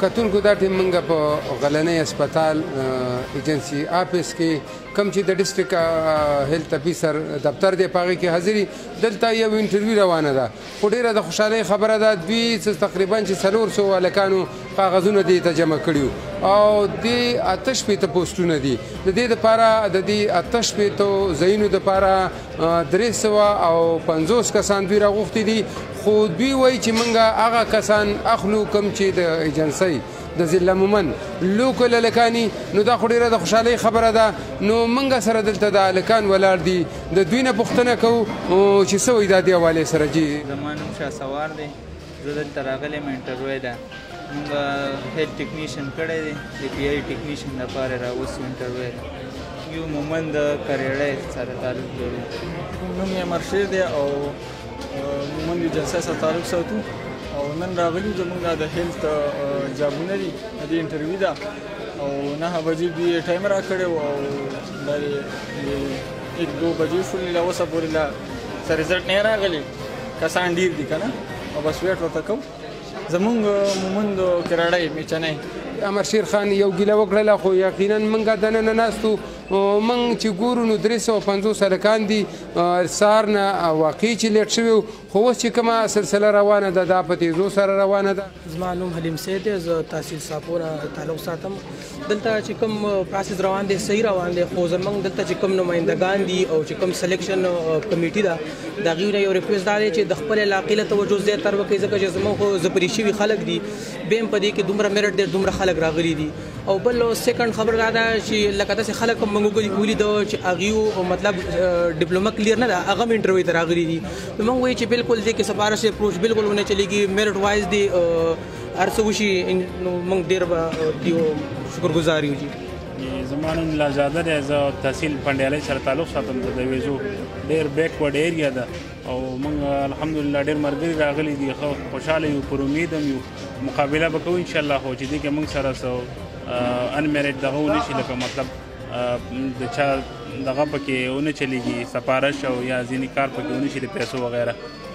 کتونکو دا ټیم موږ په غلنۍ هسپتال ایجنسي آفس کې کوم چې د ډسټرک هیلث افیسر دفتر دی په هغې کې حاضري دلته یو انټرویو روانه ده خو ډېره د خوشحالۍ خبره ده دوی تقریبا چې 400 هلکانو کاغذونه دې ته جمع کړي او دې 8 پوسټونه دي د دې دپاره د دې 8 ځایونو دپاره 350 کسان دوی راغوښتي دي خو دوی وایي چې موږ هغه کسان اخلو کوم چې د ایجنسۍ د ضلع مومن لوکل هلکاني نو دا خو ډېره د خوشحالۍ خبره ده نو موږ سره دلته د هلکان ولاړ دي د دوی نه پوښتنه کوو چې څه وایي دا دې حوالې سره جي زما نوم شهسوار دی زه دلته راغلی یم انټرویو ده موږ هیلث ټیکنیشن کړی دی د پی آی ټیکنیشن لپاره راوستو انټرویو ده یو مومن د کریړی سره تعلق لرو نوم یې مرشد دی او مومن ایجنسۍ سره تعلق ساتو او نن راغلي زموږ د هیلث جابونه دي د دې انټرویو ده او 9 بجې دوی ټایم راکړی و او دا یې 1-2 بجې شولې له اوسه پورې لا څه رزلټ نه راغلی کسان ډېر دي که نه او بس ویټ ورته کوو زموږ مومن د کراړی میچنی امرشیر خان یو ګیله وکړله خو یقینا موږ دننه ناستو موږ چې ګورو نو 350 هلکان دي سهار نه واقعي چې لیټ شوي خو اوس چې کومه سلسله روانه ده دا په تیزو سره روانه ده زما نوم حلیم سید دی زه تحصیل ساپو نه تعلق ساتم دلته چې کوم پروسس روان دی صحیح روان دی خو زموږ دلته چې کوم نمایندګان دي او چې کوم سلیکشن کمیټي ده د هغوی نه یو ریکویسټ دا دی چې د خپل علاقې له توجه زیاتر وکړي ځکه چې زموږ خو زپري شوي خلک دي بیا هم په دې کې دومره میرټ دی دومره خلک راغلي دي او بل سیکنډ خبر دا ده چې لکه داسې خلک هم موږ ولیدو چې هغوی مطلب ډپلوما کلیر نه ده هغه هم انټرویو ته راغلي دي نو موږ وایو چې بالکل دې کې سفارش اپروچ بالکل ونه چلېږي میرټ وایز دی هر څه وشي نو موږ ډېر به شکرګزار یو جي زما نوم لازاده دی زه تحصیل پنډیالۍ سره تعلق ساتم د دویزو ډېر بیکورډ ایریا ده او موږ الحمدلله ډېر ملګري راغلي دي ښه خوشحاله یو پر امید هم یو مقابله به کوو انشاءالله خو چې دې کې موږ سره څه انمیرټ دغه ونه شي لکه مطلب د چا دغه پکې ونه چلیږي سفارش او یا ځینې کار پکې ونه شي د پیسو وغیره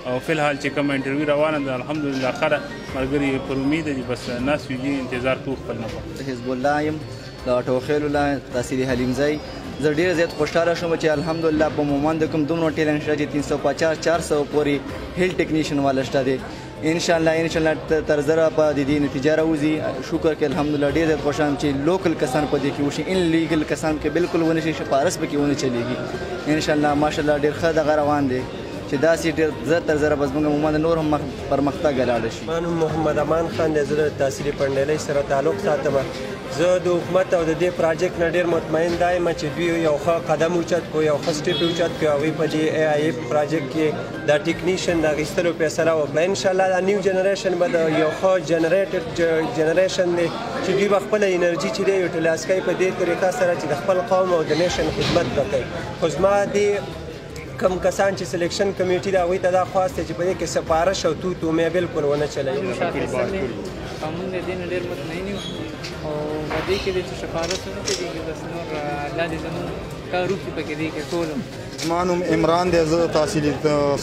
او فی الحال چې کوم انټرویو روانه ده الحمدلله خره ملګري پر امید دي بس ناست یو جي انتظار کوو خپل نه حزب الله یم د ټوخیل الله تحصیل حلیمزی زه ډېر زیات خوشحاله شوم چې الحمدلله په مومند کوم دومره ټیلنټ شته چې 350-400 پورې هیل ټیکنیشن والا شته دی انشاءالله تر زره په د دې نتیجه راوځي شکر کې الحمدلله ډېر زیات خوشحال چې لوکل کسان په دې کې وشي ان لیګل کسان کې بالکل ونه شي سفارش پکې ونه چلیږي انشاءالله ماشاءالله ډېر ښه دغه روان دی چې داسې ډېر زر تر زره بس موږ مومند نور هم پرمختګ ولاړ شي ما نوم محمد امان خان دی زه د تحصیل پنډیالۍ سره تعلق ساتم زه د حکومت او د دې پراجیکټ نه ډېر مطمئن دا یم چې دوی یو ښه قدم اوچت کړو یو ښه سټیپ اوچت کړو هغوی په دې ای آی اف پراجیکټ کې دا ټیکنیشن د اخیستلو فیصله وکړه انشاءالله دا نیو جنریشن به د یو ښه جنریشن دی چې دوی به خپله انرژي چې دی یوټیلایز کوي په دې طریقه سره چې د خپل قوم او د نیشن خدمت وکړي خو زما دې کم کسان چې سلیکشن کمیټي ده هغوی ته دا خواست دی چې په دې کې سفارش او توتو مې بالکل ونه چلوي او موږ د دې نه ډېر مطمئن یو او په دې کې چې سفارش ونه چلېږي بس نور الله دې زموږ کار وکړي پکې دې کې ټول زما نوم عمران دی زه تحصیل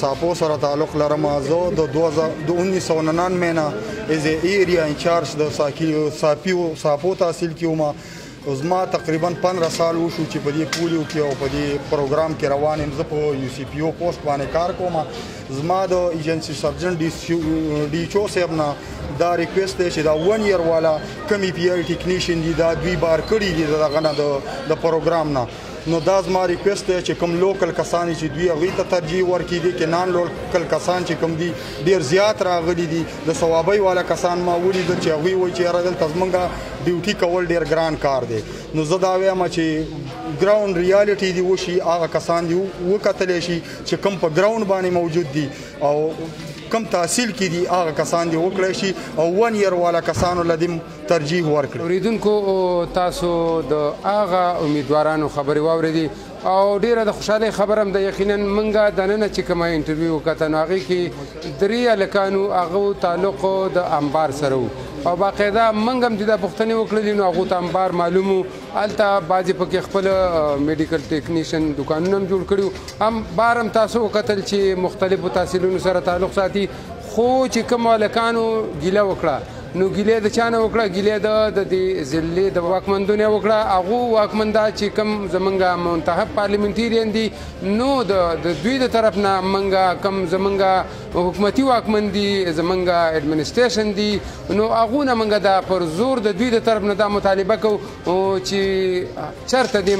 ساپو سره تعلق لرم زه د 1999 نه از ایریا انچارج د ساپو تحصیل کې وم زما تقریبا 15 سال وشو چې په دې پولیو کې او په دې پروګرام کې روان یم زه په یو سی پی او پوسټ باندې کار کوم زما د ایجنسي سرجن ډي چو صاحب نه دا ریکویسټ دی چې دا 1 ایئر والا کمی پی آی ټیکنیشن دي دا دوی بار کړي دي دغه نه د پروګرام نه نو دا زما ریکویسټ دی چې کوم لوکل کسان چې دوی هغوی ته ترجیح ورکړي دي چې نان لوکل کسان چې کوم دي ډېر زیات راغلي دي د ثوابۍ والا کسان ما ولیدل چې هغوی وایي چې یاره دلته زموږ ډیوټي کول ډېر ګران کار دی نو زه دا وایم چې ګراوند ریالټي دي وشي هغه کسان دي وکتلی شي چې کوم په ګراوند باندې موجود دي او کم تحصیل کې دي هغه کسان دي وکړی شي او 1 ایئر والا کسانو له دې ترجیح ورکړي اوریدونکو تاسو د هغه امیدوارانو خبرې واورېدې او ډیره د خوشحالۍ خبره هم ده یقینا موږ دننه چې کومه انټرویو وکته نو هغې کې 3 هلکانو هغو تعلق د انبار سره و او باقاعده موږ هم د دا پوښتنې وکړلې نو هغو ته انبار معلوم و هلته بعضې پکې خپل میډیکل ټیکنیشن دوکانونه هم جوړ کړي هم بار هم تاسو وکتل چې مختلفو تحصیلونو سره تعلق ساتي خو چې کوم هلکانو ګیله وکړه نو ګیلې د چا نه وکړه ګیلې د دې ضلعې د واکمندو نه وکړه هغو واکمندا چې کوم زمونږ منتخب پارلیمنټیرین دي نو د دوی د طرف نه موږ کوم زمونږ حکومتي واکمن دي زمونږ اډمنسټریشن دي نو هغو نه موږ دا پر زور د دوی د طرف نه دا مطالبه کوو چې چېرته دې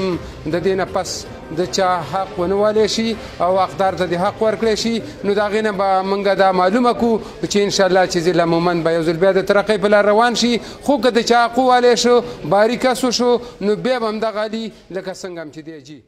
د دې نه پس د چا حق ونوالی شي او حقدار ته د حق ورکړی شي نو د هغې نه به موږ دا معلومه کړو چې انشاءالله چې ضلع مومند به یو ځل بیا د ترقۍ په لار روان شي خو که د چا حق ووالی شو باریکه سو شو نو بیا به همدغه علي لکه څنګه هم چې دی جي